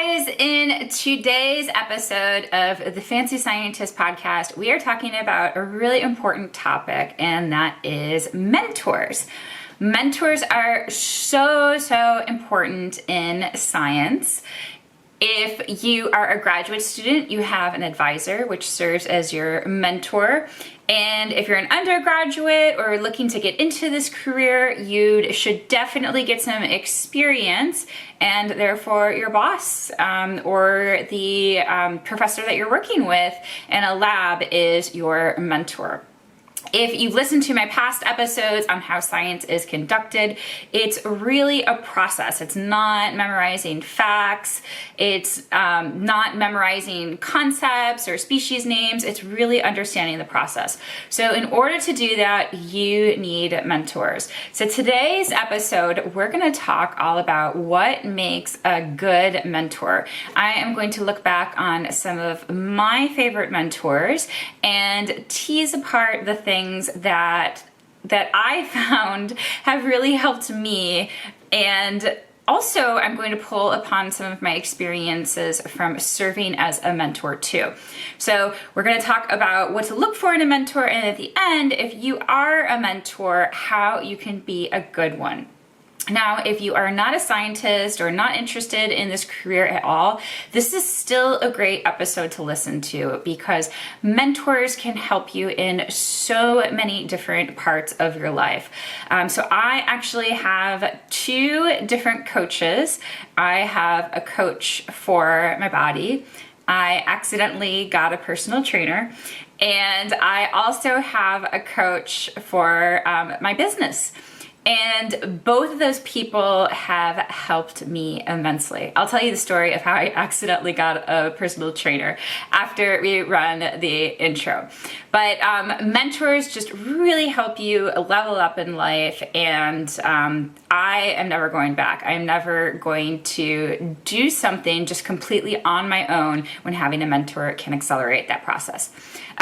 guys, in today's episode of the Fancy Scientist podcast, we are talking about a really important topic, and that is mentors. Mentors are so important in science. If you are a graduate student, you have an advisor, which serves as your mentor. And if you're an undergraduate or looking to get into this career, you should definitely get some experience, and therefore your boss or the professor that you're working with in a lab is your mentor. If you've listened to my past episodes on how science is conducted, it's really a process. It's not memorizing facts. It's not memorizing concepts or species names. It's really understanding the process. So in order to do that, you need mentors. So today's episode, we're going to talk all about what makes a good mentor. I am going to look back on some of my favorite mentors and tease apart the things that I found have really helped me, and also I'm going to pull upon some of my experiences from serving as a mentor too. So we're going to talk about what to look for in a mentor, and at the end, if you are a mentor, how you can be a good one. Now, if you are not a scientist or not interested in this career at all, this is still a great episode to listen to, because mentors can help you in so many different parts of your life. So I actually have two different coaches. I have a coach for my body. I accidentally got a personal trainer, and I also have a coach for my business. And both of those people have helped me immensely. I'll tell you the story of how I accidentally got a personal trainer after we run the intro. But mentors just really help you level up in life, and I am never going back. I'm never going to do something just completely on my own when having a mentor can accelerate that process.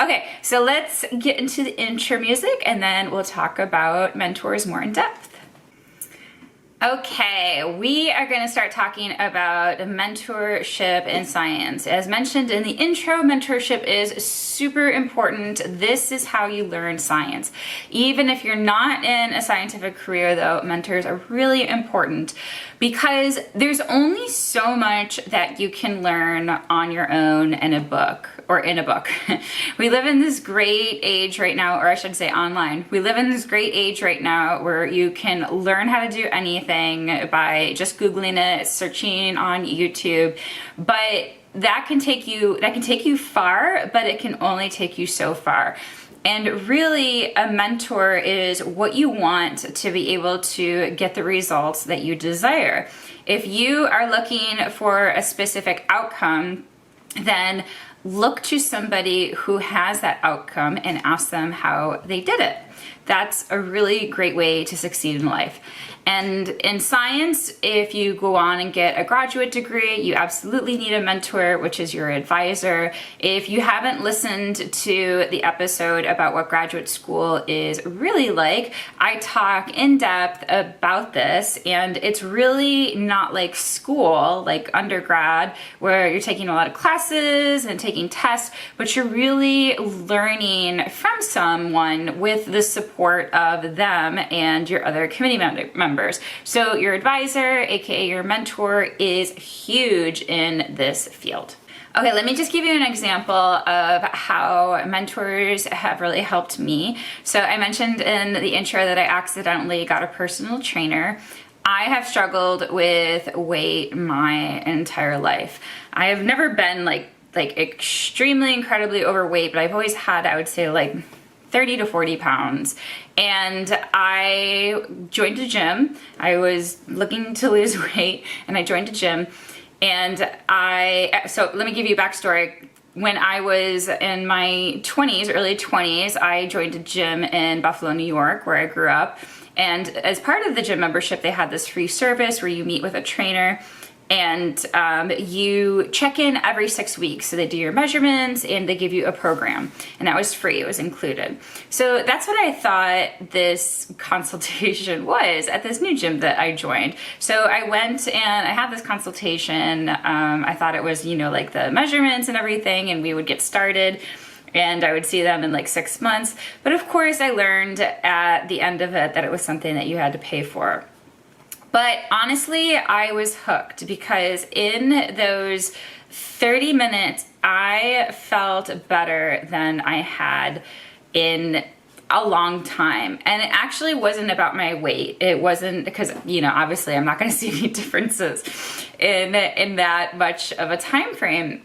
Okay, so let's get into the intro music, and then we'll talk about mentors more in depth. Okay, we are going to start talking about mentorship in science. As mentioned in the intro, mentorship is super important. This is how you learn science. Even if you're not in a scientific career, though, mentors are really important, because there's only so much that you can learn on your own in a book. We live in this great age right now, or I should say online. We live in this great age right now where you can learn how to do anything by just Googling it, searching on YouTube. But that can take you far, but it can only take you so far. And really, a mentor is what you want to be able to get the results that you desire. If you are looking for a specific outcome, then look to somebody who has that outcome and ask them how they did it. That's a really great way to succeed in life. And in science, if you go on and get a graduate degree, you absolutely need a mentor, which is your advisor. If you haven't listened to the episode about what graduate school is really like, I talk in depth about this, and it's really not like school, like undergrad, where you're taking a lot of classes and taking tests, but you're really learning from someone with the support of them and your other committee members. So your advisor, aka your mentor, is huge in this field. Okay, let me just give you an example of how mentors have really helped me. So I mentioned in the intro that I accidentally got a personal trainer. I have struggled with weight my entire life. I have never been like extremely incredibly overweight, but I've always had, I would say, like 30 to 40 pounds. And I joined a gym. I was looking to lose weight, and I joined a gym. And so let me give you a backstory. When I was in my 20s, early 20s, I joined a gym in Buffalo, New York, where I grew up. And as part of the gym membership, they had this free service where you meet with a trainer. And you check in every 6 weeks. So they do your measurements and they give you a program. And that was free, it was included. So that's what I thought this consultation was at this new gym that I joined. So I went and I had this consultation. I thought it was, like the measurements and everything, and we would get started. And I would see them in like 6 months. But of course, I learned at the end of it that it was something that you had to pay for. But honestly, I was hooked because in those 30 minutes, I felt better than I had in a long time. And it actually wasn't about my weight. It wasn't because, obviously I'm not going to see any differences in that much of a time frame.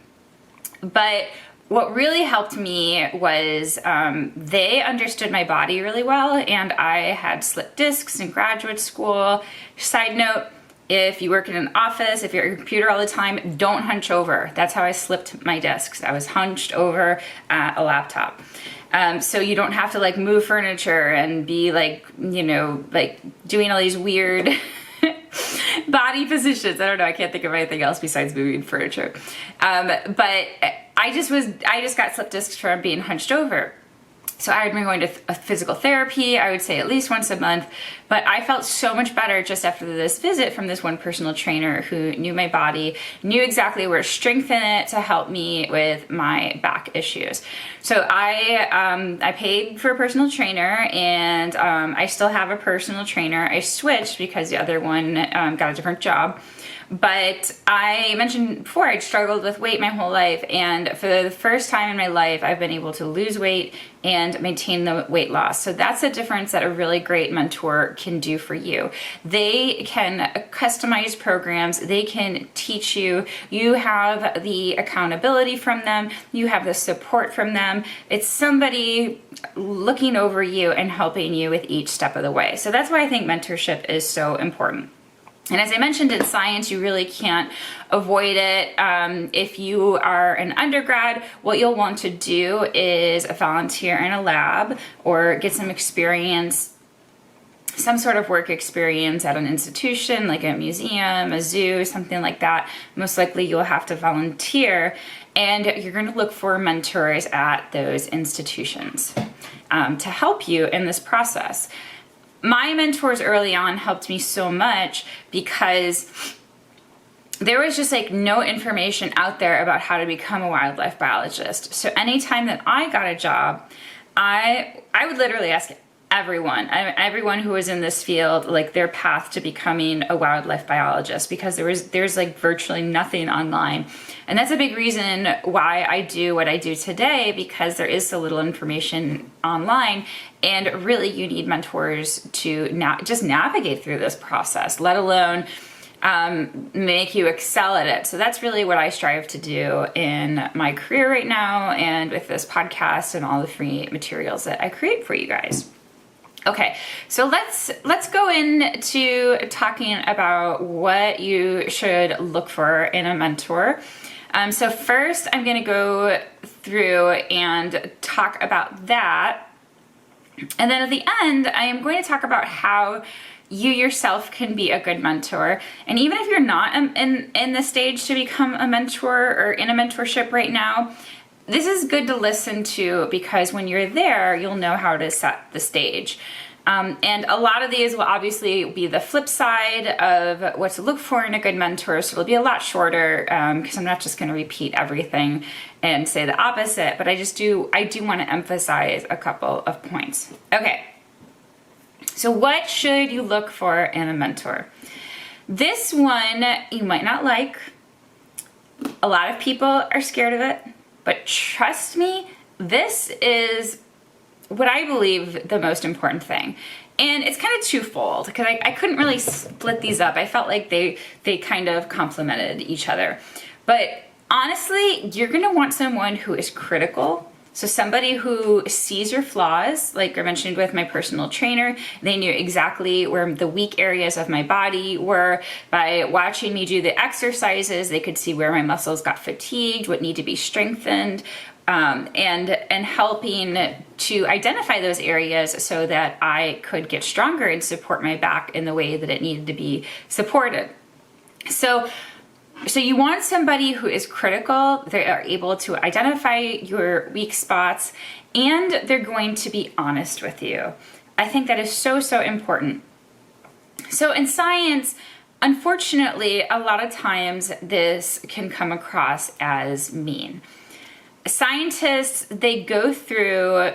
But what really helped me was they understood my body really well, and I had slipped discs in graduate school. Side note, if you work in an office, if you're at your computer all the time, don't hunch over. That's how I slipped my discs. I was hunched over at a laptop. So you don't have to like move furniture and be like, like doing all these weird body positions. I don't know. I can't think of anything else besides moving furniture. But I just got slip discs from being hunched over. So I had been going to physical therapy, I would say at least once a month, but I felt so much better just after this visit from this one personal trainer who knew my body, knew exactly where to strengthen it to help me with my back issues. So I paid for a personal trainer, and I still have a personal trainer. I switched because the other one got a different job. But I mentioned before, I'd struggled with weight my whole life, and for the first time in my life, I've been able to lose weight and maintain the weight loss. So that's a difference that a really great mentor can do for you. They can customize programs, they can teach you, you have the accountability from them, you have the support from them. It's somebody looking over you and helping you with each step of the way. So that's why I think mentorship is so important. And as I mentioned in science, you really can't avoid it. If you are an undergrad, what you'll want to do is volunteer in a lab or get some experience, some sort of work experience at an institution like a museum, a zoo, something like that. Most likely you'll have to volunteer, and you're going to look for mentors at those institutions to help you in this process. My mentors early on helped me so much because there was just like no information out there about how to become a wildlife biologist. So anytime that I got a job, I would literally ask everyone who was in this field, like their path to becoming a wildlife biologist, because there's like virtually nothing online. And that's a big reason why I do what I do today, because there is so little information online, and really you need mentors to just navigate through this process, let alone make you excel at it. So that's really what I strive to do in my career right now, and with this podcast and all the free materials that I create for you guys. Okay, so let's go into talking about what you should look for in a mentor. So first, I'm going to go through and talk about that. And then at the end, I am going to talk about how you yourself can be a good mentor. And even if you're not in the stage to become a mentor or in a mentorship right now, this is good to listen to, because when you're there, you'll know how to set the stage. And a lot of these will obviously be the flip side of what to look for in a good mentor. So it'll be a lot shorter, because I'm not just going to repeat everything and say the opposite, but I do want to emphasize a couple of points. Okay. So what should you look for in a mentor? This one you might not like. A lot of people are scared of it, but trust me, this is what I believe the most important thing. And it's kind of twofold, because I couldn't really split these up. I felt like they kind of complemented each other. But honestly, you're going to want someone who is critical. So somebody who sees your flaws, like I mentioned with my personal trainer. They knew exactly where the weak areas of my body were. By watching me do the exercises, they could see where my muscles got fatigued, what need to be strengthened, and helping to identify those areas so that I could get stronger and support my back in the way that it needed to be supported. So So you want somebody who is critical, they are able to identify your weak spots, and they're going to be honest with you. I think that is so, so important. So in science, unfortunately, a lot of times this can come across as mean. Scientists, they go through,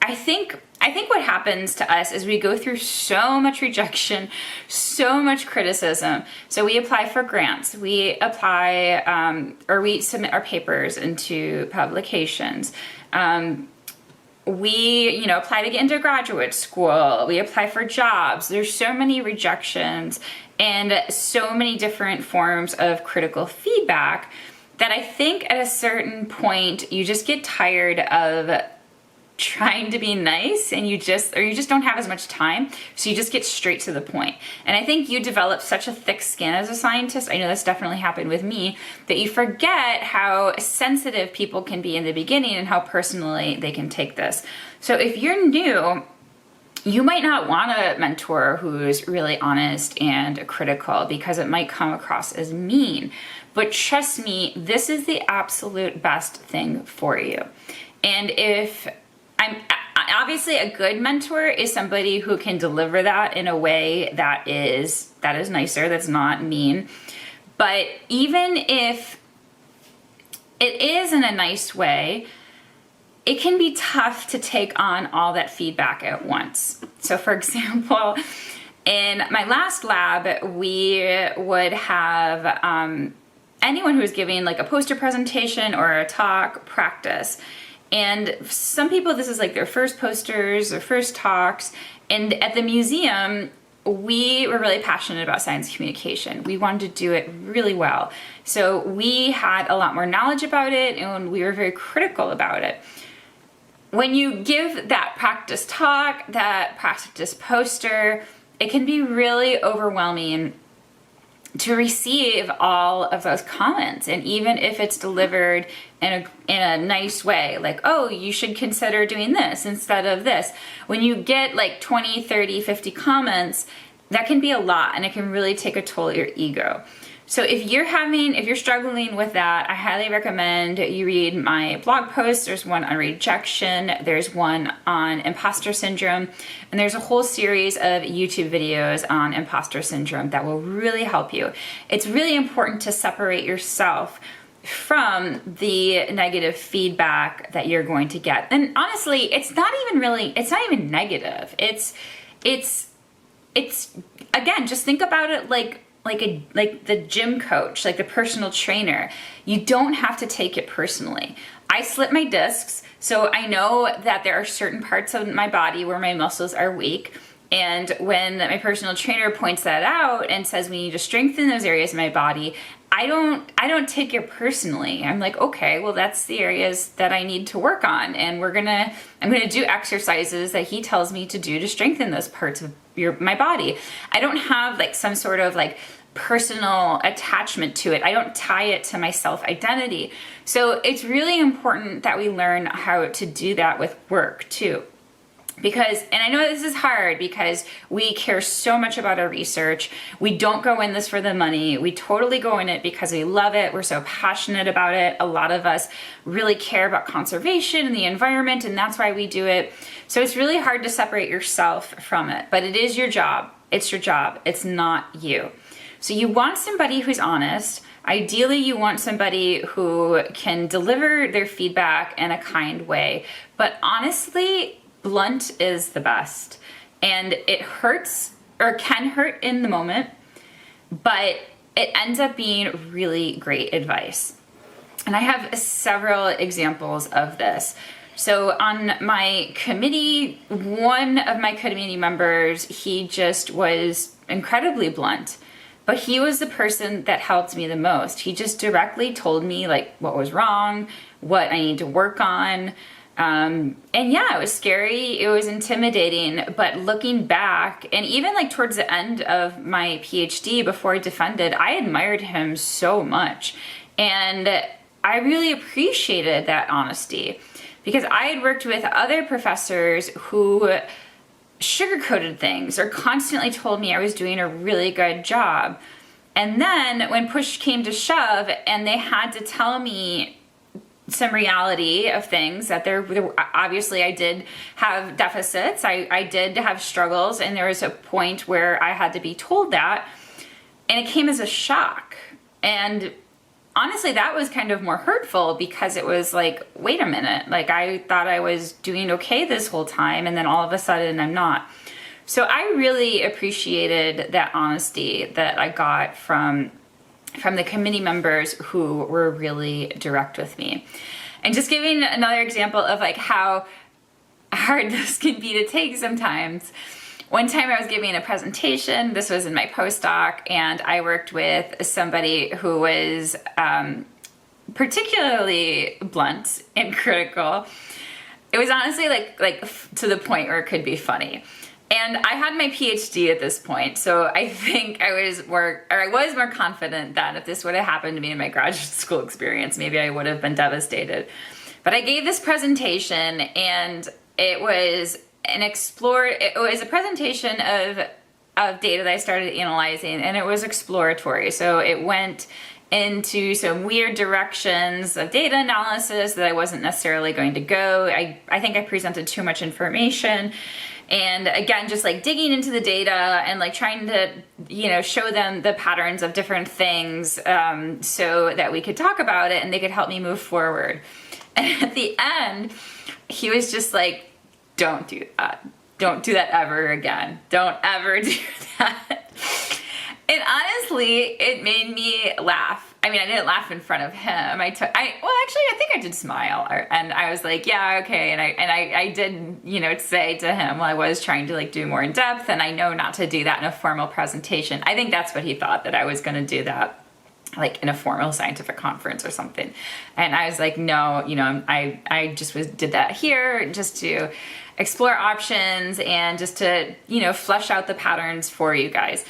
I think what happens to us is we go through so much rejection, so much criticism. So we apply for grants, we apply, or we submit our papers into publications. We, apply to get into graduate school. We apply for jobs. There's so many rejections and so many different forms of critical feedback that I think at a certain point you just get tired of trying to be nice, and you just don't have as much time, so you just get straight to the point. And I think you develop such a thick skin as a scientist, I know this definitely happened with me, that you forget how sensitive people can be in the beginning and how personally they can take this. So if you're new, you might not want a mentor who's really honest and critical because it might come across as mean. But trust me, this is the absolute best thing for you. And obviously a good mentor is somebody who can deliver that in a way that is nicer, that's not mean. But even if it is in a nice way, it can be tough to take on all that feedback at once. So for example, in my last lab, we would have anyone who was giving like a poster presentation or a talk practice. And some people, this is like their first posters, their first talks. And at the museum, we were really passionate about science communication. We wanted to do it really well. So we had a lot more knowledge about it, and we were very critical about it. When you give that practice talk, that practice poster, it can be really overwhelming to receive all of those comments. And even if it's delivered in a nice way, like, oh, you should consider doing this instead of this. When you get like 20, 30, 50 comments, that can be a lot, and it can really take a toll of your ego. So if you're struggling with that, I highly recommend you read my blog post. There's one on rejection, there's one on imposter syndrome, and there's a whole series of YouTube videos on imposter syndrome that will really help you. It's really important to separate yourself from the negative feedback that you're going to get. And honestly, it's not even negative. It's again, just think about it like the gym coach, like the personal trainer. You don't have to take it personally. I slip my discs, so I know that there are certain parts of my body where my muscles are weak. And when my personal trainer points that out and says we need to strengthen those areas of my body, I don't take it personally. I'm like, okay, well, that's the areas that I need to work on, and I'm gonna do exercises that he tells me to do to strengthen those parts of my body. I don't have like some sort of like personal attachment to it. I don't tie it to my self-identity. So it's really important that we learn how to do that with work too. And I know this is hard because we care so much about our research. We don't go in this for the money. We totally go in it because we love it. We're so passionate about it. A lot of us really care about conservation and the environment, and that's why we do it. So it's really hard to separate yourself from it, but it is your job. It's your job. It's not you. So you want somebody who's honest. Ideally, you want somebody who can deliver their feedback in a kind way, but honestly, blunt is the best. And it hurts, or can hurt in the moment, but it ends up being really great advice. And I have several examples of this. So on my committee, one of my committee members, he just was incredibly blunt, but he was the person that helped me the most. He just directly told me like what was wrong, what I need to work on. And yeah, it was scary, it was intimidating, but looking back, and even like towards the end of my PhD before I defended, I admired him so much. And I really appreciated that honesty because I had worked with other professors who sugarcoated things or constantly told me I was doing a really good job. And then when push came to shove and they had to tell me some reality of things, that there obviously I did have deficits, I did have struggles, and there was a point where I had to be told that, and it came as a shock. And honestly, that was kind of more hurtful, because it was like, wait a minute, like I thought I was doing okay this whole time, and then all of a sudden I'm not. So I really appreciated that honesty that I got from the committee members who were really direct with me. And just giving another example of like how hard this can be to take sometimes. One time I was giving a presentation, this was in my postdoc, and I worked with somebody who was particularly blunt and critical. It was honestly like to the point where it could be funny. And I had my PhD at this point, so I think I was more confident that if this would have happened to me in my graduate school experience, maybe I would have been devastated. But I gave this presentation, and it was a presentation of data that I started analyzing, and it was exploratory. So it went into some weird directions of data analysis that I wasn't necessarily going to go. I think I presented too much information. And again, just like digging into the data and like trying to, show them the patterns of different things, so that we could talk about it and they could help me move forward. And at the end, he was just like, don't do that. Don't do that ever again. Don't ever do that. And honestly, it made me laugh. I mean, I didn't laugh in front of him. I think I did smile, and I was like, yeah, okay. And I did, say to him, well, I was trying to like do more in depth, and I know not to do that in a formal presentation. I think that's what he thought, that I was going to do that like in a formal scientific conference or something. And I was like, no, I just did that here just to explore options and just to, flesh out the patterns for you guys.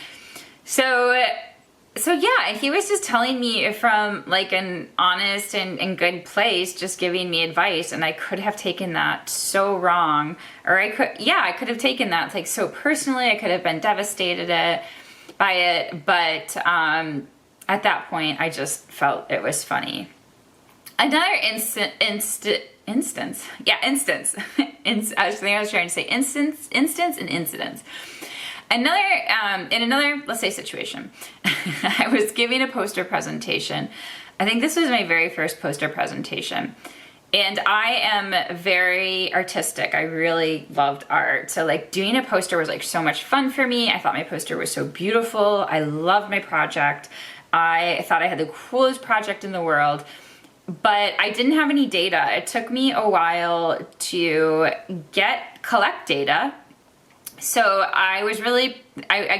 So yeah, he was just telling me from like an honest and good place, just giving me advice, and I could have taken that so wrong, or I could have taken that like so personally. I could have been devastated by it, but at that point, I just felt it was funny. Another instance. In another, let's say, situation, I was giving a poster presentation. I think this was my very first poster presentation. And I am very artistic. I really loved art. So like doing a poster was like so much fun for me. I thought my poster was so beautiful. I loved my project. I thought I had the coolest project in the world. But I didn't have any data. It took me a while to collect data. So I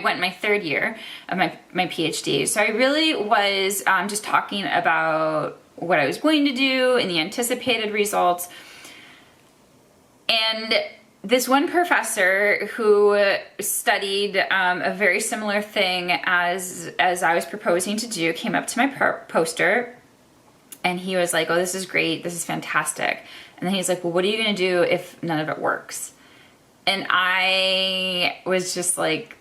went my third year of my PhD. So I really was just talking about what I was going to do and the anticipated results. And this one professor who studied a very similar thing as I was proposing to do came up to my poster, and he was like, oh, this is great. This is fantastic. And then he's like, well, what are you going to do if none of it works? And I was just like,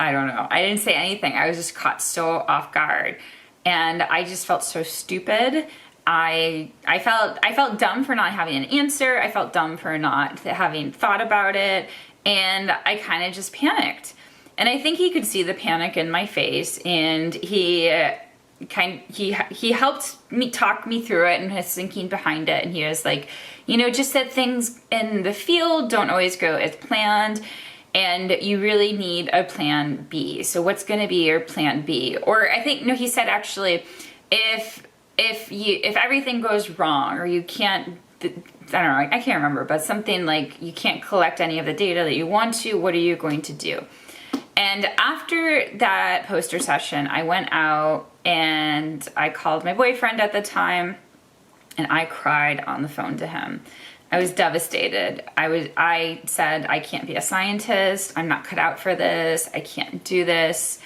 I don't know. I didn't say anything. I was just caught so off guard. And I just felt so stupid. I felt dumb for not having an answer. I felt dumb for not having thought about it. And I kind of just panicked. And I think he could see the panic in my face. And he helped me talk me through it and his thinking behind it. And he was like, just that things in the field don't always go as planned, and you really need a plan B. So what's going to be your plan B? Or I think, no, he said actually, if everything goes wrong, or you can't, I don't know, I can't remember, but something like you can't collect any of the data that you want to, what are you going to do? And after that poster session, I went out and I called my boyfriend at the time, and I cried on the phone to him. I was devastated. I said, I can't be a scientist. I'm not cut out for this. I can't do this.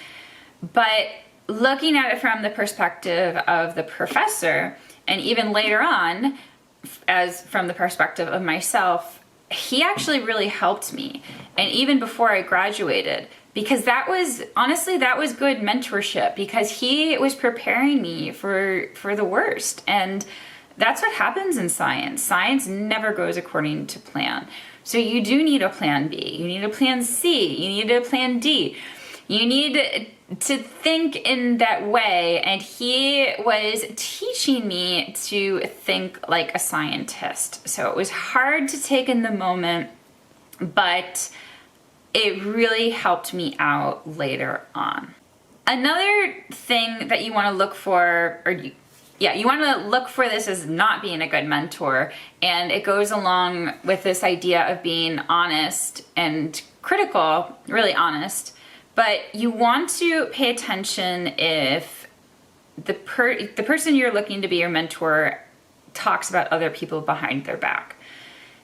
But looking at it from the perspective of the professor, and even later on, as from the perspective of myself, he actually really helped me. And even before I graduated, because that was good mentorship, because he was preparing me for the worst. And that's what happens in science. Science never goes according to plan. So you do need a plan B, you need a plan C, you need a plan D. You need to think in that way, and he was teaching me to think like a scientist. So it was hard to take in the moment, but it really helped me out later on. Another thing that you want to look for, you want to look for this as not being a good mentor, and it goes along with this idea of being honest and critical, really honest. But you want to pay attention if the person you're looking to be your mentor talks about other people behind their back.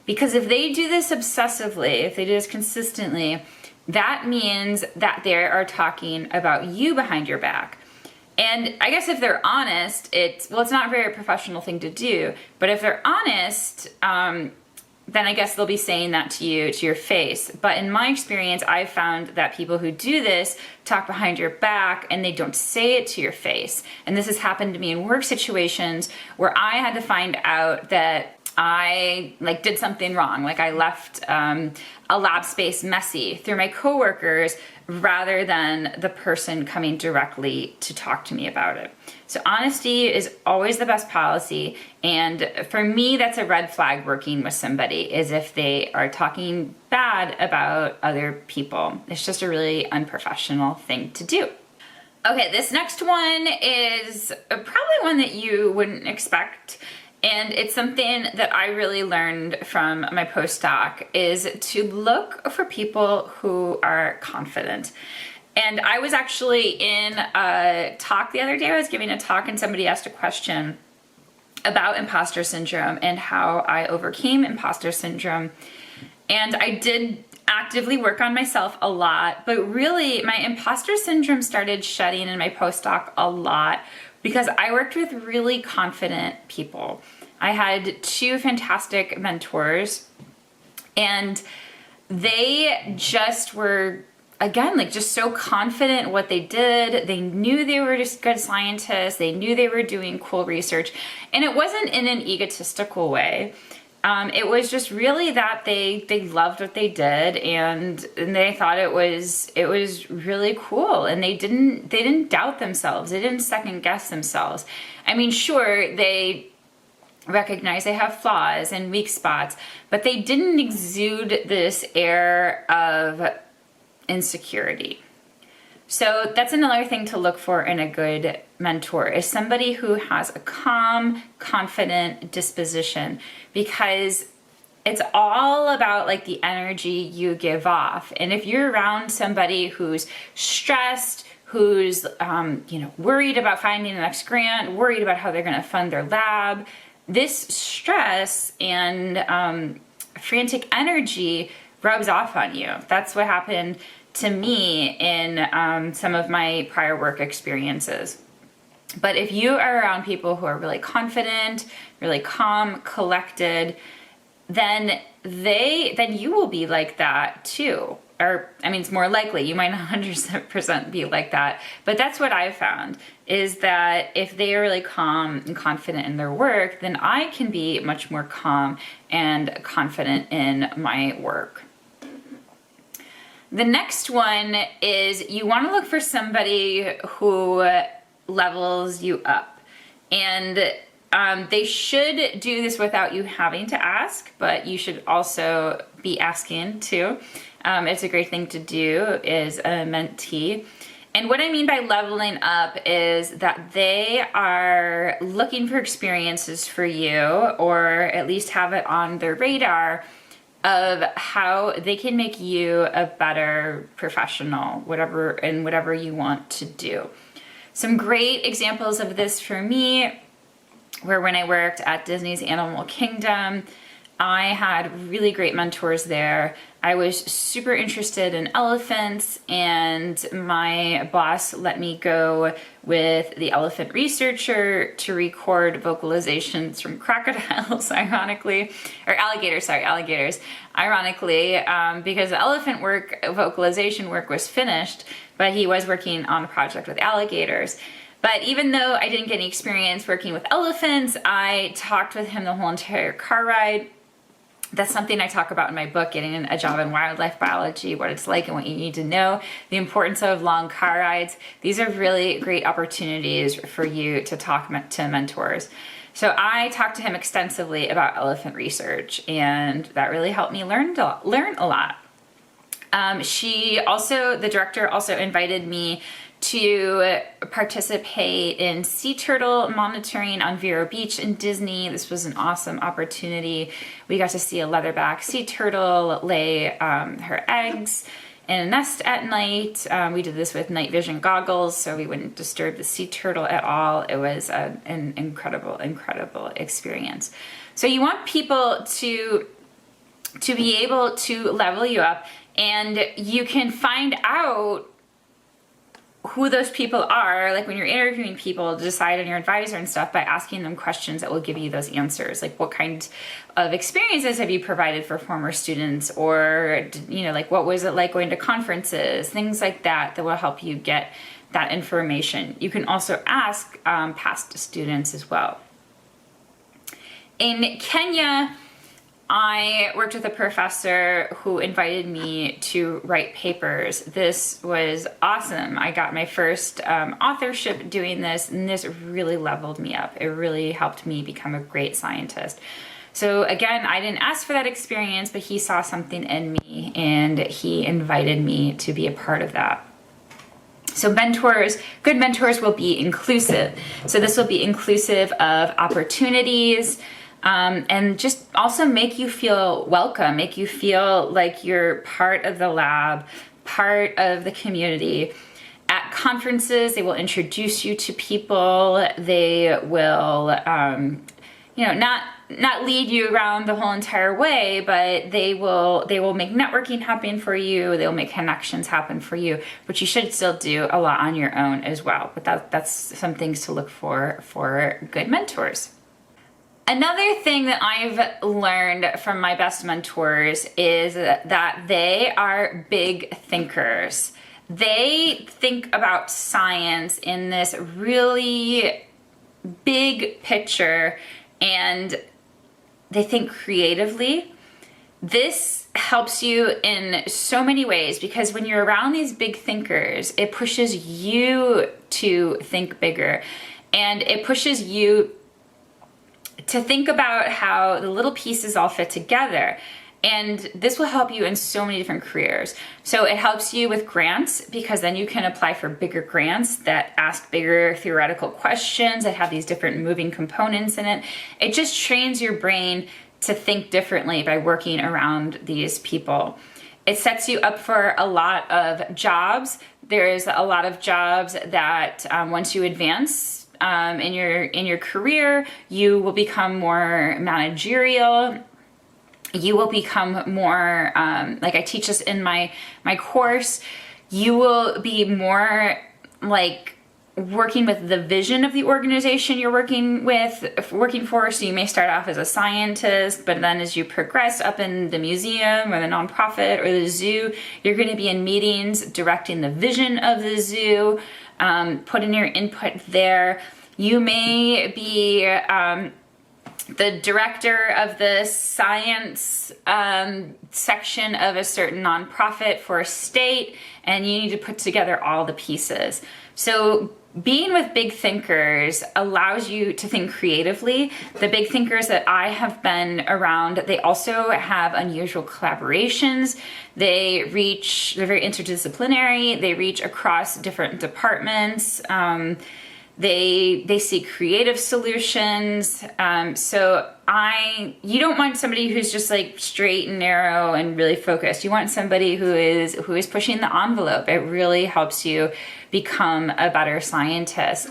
Because if they do this obsessively, if they do this consistently, that means that they are talking about you behind your back. And I guess if they're honest, it's not a very professional thing to do, but if they're honest, then I guess they'll be saying that to you, to your face. But in my experience, I've found that people who do this talk behind your back and they don't say it to your face. And this has happened to me in work situations where I had to find out that I did something wrong. Like I left a lab space messy through my coworkers rather than the person coming directly to talk to me about it. So honesty is always the best policy. And for me, that's a red flag working with somebody, is if they are talking bad about other people. It's just a really unprofessional thing to do. Okay, this next one is probably one that you wouldn't expect. And it's something that I really learned from my postdoc, is to look for people who are confident. And I was actually in a talk the other day. I was giving a talk and somebody asked a question about imposter syndrome and how I overcame imposter syndrome. And I did actively work on myself a lot, but really my imposter syndrome started shedding in my postdoc a lot because I worked with really confident people. I had 2 fantastic mentors, and they just were, again, just so confident in what they did. They knew they were just good scientists. They knew they were doing cool research. And it wasn't in an egotistical way. It was just really that they loved what they did, and they thought it was really cool, and they didn't doubt themselves. They didn't second guess themselves. I mean, sure, they recognize they have flaws and weak spots, but they didn't exude this air of insecurity. So that's another thing to look for in a good mentor, is somebody who has a calm, confident disposition, because it's all about the energy you give off. And if you're around somebody who's stressed, who's worried about finding the next grant, worried about how they're going to fund their lab, this stress and frantic energy rubs off on you. That's what happened to me in some of my prior work experiences. But if you are around people who are really confident, really calm, collected, then you will be like that too. Or, it's more likely. You might not 100% be like that. But that's what I've found, is that if they are really calm and confident in their work, then I can be much more calm and confident in my work. The next one is you want to look for somebody who levels you up. And they should do this without you having to ask, but you should also be asking too. It's a great thing to do as a mentee. And what I mean by leveling up is that they are looking for experiences for you, or at least have it on their radar of how they can make you a better professional, whatever you want to do. Some great examples of this for me were when I worked at Disney's Animal Kingdom. I had really great mentors there. I was super interested in elephants, and my boss let me go with the elephant researcher to record vocalizations from crocodiles, ironically, or alligators, ironically, because the elephant vocalization work was finished, but he was working on a project with alligators. But even though I didn't get any experience working with elephants, I talked with him the whole entire car ride. That's something I talk about in my book, Getting a Job in Wildlife Biology, what it's like and what you need to know, the importance of long car rides. These are really great opportunities for you to talk to mentors. So I talked to him extensively about elephant research, and that really helped me learn a lot. The director also invited me to participate in sea turtle monitoring on Vero Beach in Disney. This was an awesome opportunity. We got to see a leatherback sea turtle lay her eggs in a nest at night. We did this with night vision goggles, so we wouldn't disturb the sea turtle at all. It was an incredible experience. So you want people to be able to level you up, and you can find out who those people are, like when you're interviewing people, to decide on your advisor and stuff, by asking them questions that will give you those answers. Like, what kind of experiences have you provided for former students? Or, like, what was it like going to conferences? Things like that will help you get that information. You can also ask past students as well. In Kenya, I worked with a professor who invited me to write papers. This was awesome. I got my first authorship doing this, and this really leveled me up. It really helped me become a great scientist. So again, I didn't ask for that experience, but he saw something in me, and he invited me to be a part of that. So good mentors will be inclusive. So this will be inclusive of opportunities, and just also make you feel welcome, make you feel like you're part of the lab, part of the community. At conferences, they will introduce you to people. They will, not lead you around the whole entire way, but they will make networking happen for you. They'll make connections happen for you, but you should still do a lot on your own as well. But that's some things to look for good mentors. Another thing that I've learned from my best mentors is that they are big thinkers. They think about science in this really big picture, and they think creatively. This helps you in so many ways, because when you're around these big thinkers, it pushes you to think bigger, and it pushes you to think about how the little pieces all fit together. And this will help you in so many different careers. So it helps you with grants, because then you can apply for bigger grants that ask bigger theoretical questions that have these different moving components in it. It just trains your brain to think differently by working around these people. It sets you up for a lot of jobs. There's a lot of jobs that once you advance in your career, you will become more managerial. You will become more, like I teach this in my course, you will be more like working with the vision of the organization you're working for. So you may start off as a scientist, but then as you progress up in the museum or the nonprofit or the zoo, you're going to be in meetings directing the vision of the zoo, putting your input there. You may be the director of the science section of a certain nonprofit for a state, and you need to put together all the pieces. So being with big thinkers allows you to think creatively. The big thinkers that I have been around, they also have unusual collaborations. They're very interdisciplinary. They reach across different departments. They see creative solutions. You don't want somebody who's just like straight and narrow and really focused. You want somebody who is pushing the envelope. It really helps you become a better scientist.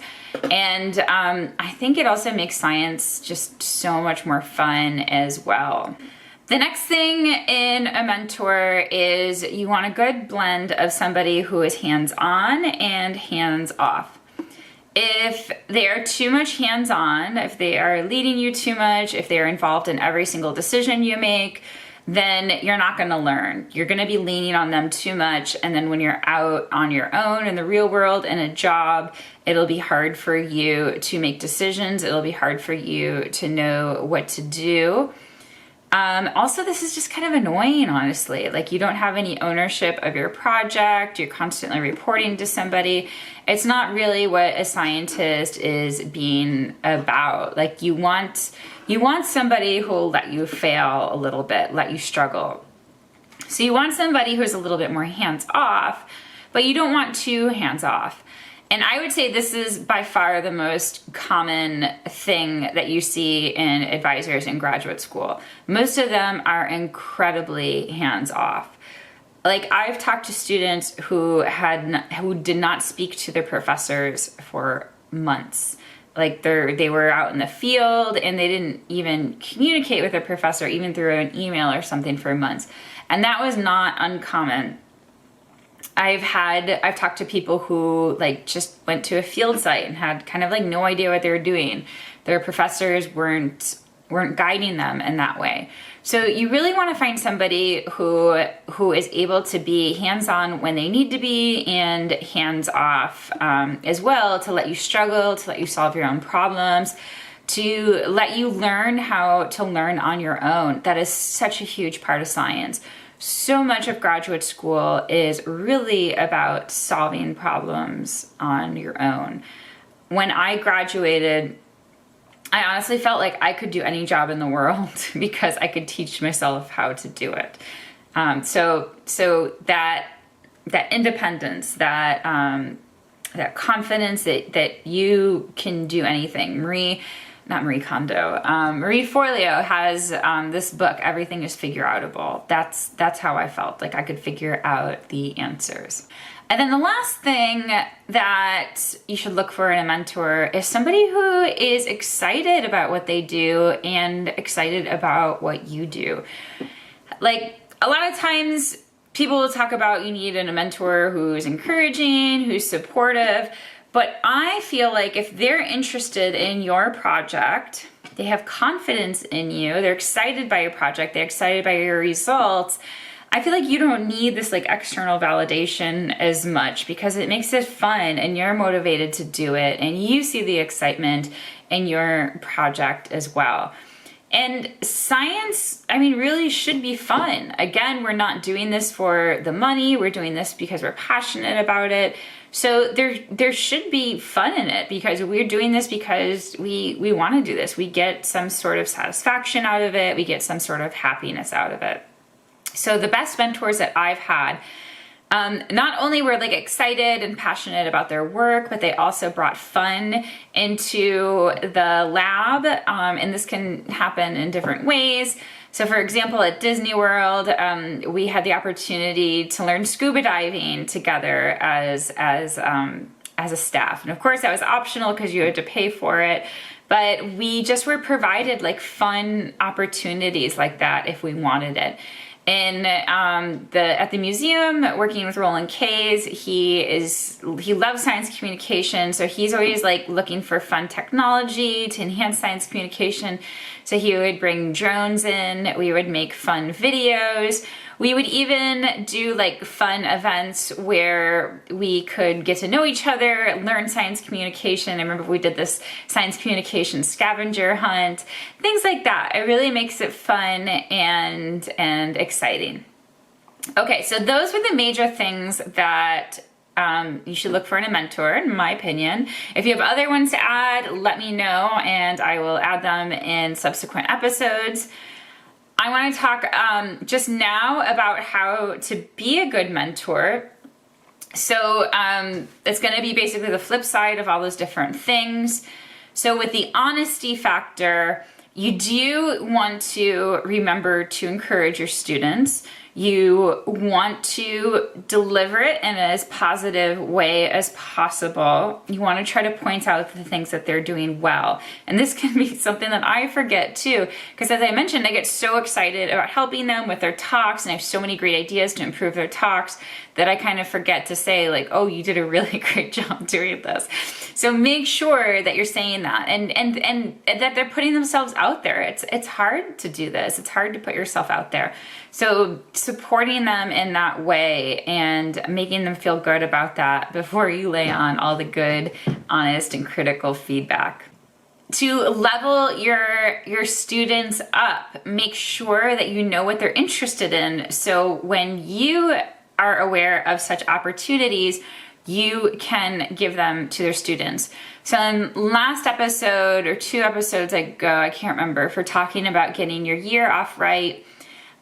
And I think it also makes science just so much more fun as well. The next thing in a mentor is you want a good blend of somebody who is hands-on and hands-off. If they are too much hands-on, if they are leading you too much, if they are involved in every single decision you make, then you're not going to learn. You're going to be leaning on them too much, and then when you're out on your own in the real world in a job, it'll be hard for you to make decisions. It'll be hard for you to know what to do. Also, this is just kind of annoying, honestly. Like, you don't have any ownership of your project. You're constantly reporting to somebody. It's not really what a scientist is being about. Like, you want somebody who will let you fail a little bit, let you struggle. So you want somebody who's a little bit more hands-off, but you don't want too hands-off. And I would say this is by far the most common thing that you see in advisors in graduate school. Most of them are incredibly hands-off. Like, I've talked to students who did not speak to their professors for months. Like, they were out in the field and they didn't even communicate with their professor, even through an email or something, for months. And that was not uncommon. I've talked to people who like just went to a field site and had kind of like no idea what they were doing. Their professors weren't guiding them in that way. So you really want to find somebody who is able to be hands-on when they need to be, and hands-off as well, to let you struggle, to let you solve your own problems, to let you learn how to learn on your own. That is such a huge part of science. So much of graduate school is really about solving problems on your own. When I graduated, I honestly felt like I could do any job in the world because I could teach myself how to do it. So that independence, that confidence that you can do anything. Marie Forleo has this book, Everything is Figure-Outable. That's how I felt, like I could figure out the answers. And then the last thing that you should look for in a mentor is somebody who is excited about what they do and excited about what you do. Like, a lot of times people will talk about you need a mentor who's encouraging, who's supportive. But I feel like if they're interested in your project, they have confidence in you, they're excited by your project, they're excited by your results, I feel like you don't need this like external validation as much, because it makes it fun and you're motivated to do it and you see the excitement in your project as well. And science, I mean, really should be fun. Again, we're not doing this for the money, we're doing this because we're passionate about it. So there should be fun in it, because we're doing this because we want to do this. We get some sort of satisfaction out of it. We get some sort of happiness out of it. So the best mentors that I've had, not only were like excited and passionate about their work, but they also brought fun into the lab. And this can happen in different ways. So for example, at Disney World, we had the opportunity to learn scuba diving together as a staff. And of course that was optional because you had to pay for it. But we just were provided like fun opportunities like that if we wanted it. And at the museum, working with Roland Kays, he loves science communication, so he's always like looking for fun technology to enhance science communication. So he would bring drones in, we would make fun videos, we would even do like fun events where we could get to know each other, learn science communication. I remember we did this science communication scavenger hunt, things like that. It really makes it fun and exciting. Okay, so those were the major things that you should look for in a mentor, in my opinion. If you have other ones to add, let me know and I will add them in subsequent episodes. I want to talk just now about how to be a good mentor. So it's going to be basically the flip side of all those different things. So with the honesty factor, you do want to remember to encourage your students. You want to deliver it in as positive way as possible. You want to try to point out the things that they're doing well. And this can be something that I forget too, because as I mentioned, I get so excited about helping them with their talks, and I have so many great ideas to improve their talks that I kind of forget to say like, oh, you did a really great job doing this. So make sure that you're saying that and that they're putting themselves out there. It's hard to do this. It's hard to put yourself out there. So supporting them in that way and making them feel good about that before you lay on all the good, honest, and critical feedback. To level your students up, make sure that you know what they're interested in. So when you are aware of such opportunities, you can give them to their students. So in last episode or 2 episodes ago, I can't remember, for talking about getting your year off right,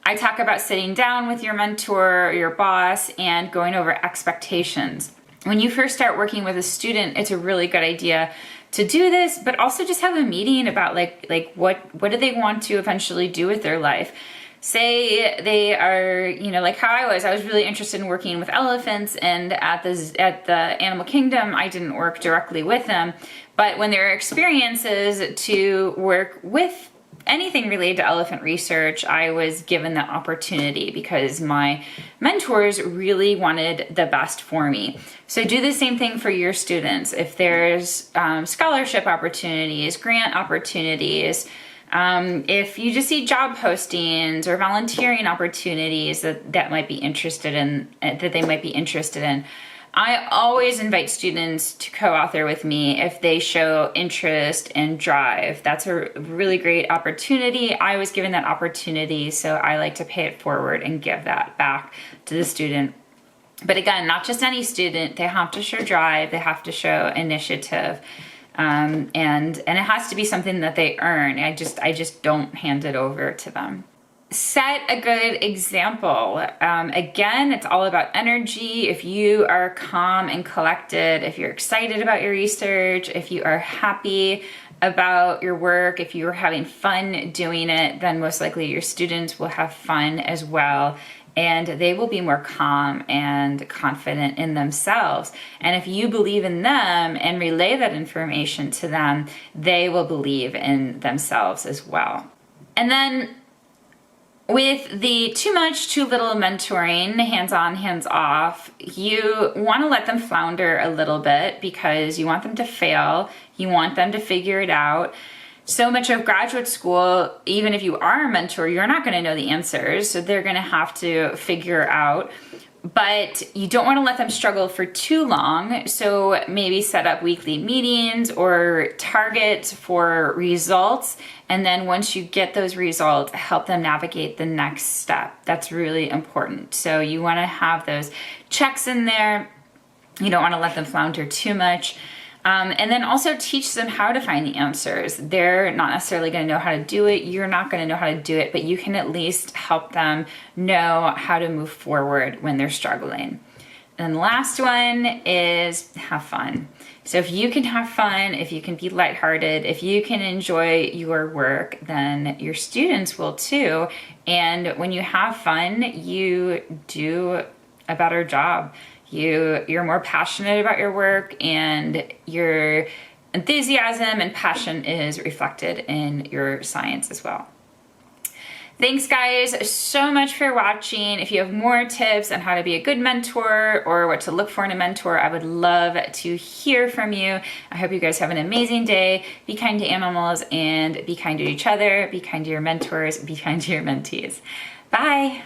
I talk about sitting down with your mentor or your boss and going over expectations. When you first start working with a student, it's a really good idea to do this, but also just have a meeting about like what do they want to eventually do with their life. Say they are, like how I was really interested in working with elephants, and at the animal kingdom, I didn't work directly with them, but when there are experiences to work with anything related to elephant research, I was given that opportunity because my mentors really wanted the best for me. So do the same thing for your students. If there's scholarship opportunities, grant opportunities, if you just see job postings or volunteering opportunities that they might be interested in, I always invite students to co-author with me if they show interest and drive. That's a really great opportunity. I was given that opportunity, so I like to pay it forward and give that back to the student. But again, not just any student. They have to show drive. They have to show initiative. And it has to be something that they earn. I just don't hand it over to them. Set a good example. Again, it's all about energy. If you are calm and collected, if you're excited about your research, if you are happy about your work, if you're having fun doing it, then most likely your students will have fun as well. And they will be more calm and confident in themselves. And if you believe in them and relay that information to them, they will believe in themselves as well. And then with the too much, too little mentoring, hands-on, hands-off, you want to let them flounder a little bit because you want them to fail. You want them to figure it out. So much of graduate school, even if you are a mentor, you're not going to know the answers. So they're going to have to figure out. But you don't want to let them struggle for too long. So maybe set up weekly meetings or targets for results. And then once you get those results, help them navigate the next step. That's really important. So you want to have those checks in there. You don't want to let them flounder too much. And then also teach them how to find the answers. They're not necessarily going to know how to do it. You're not going to know how to do it, but you can at least help them know how to move forward when they're struggling. And the last one is have fun. So if you can have fun, if you can be lighthearted, if you can enjoy your work, then your students will too. And when you have fun, you do a better job. You're more passionate about your work, and your enthusiasm and passion is reflected in your science as well. Thanks guys so much for watching. If you have more tips on how to be a good mentor or what to look for in a mentor, I would love to hear from you. I hope you guys have an amazing day. Be kind to animals and be kind to each other. Be kind to your mentors. Be kind to your mentees. Bye.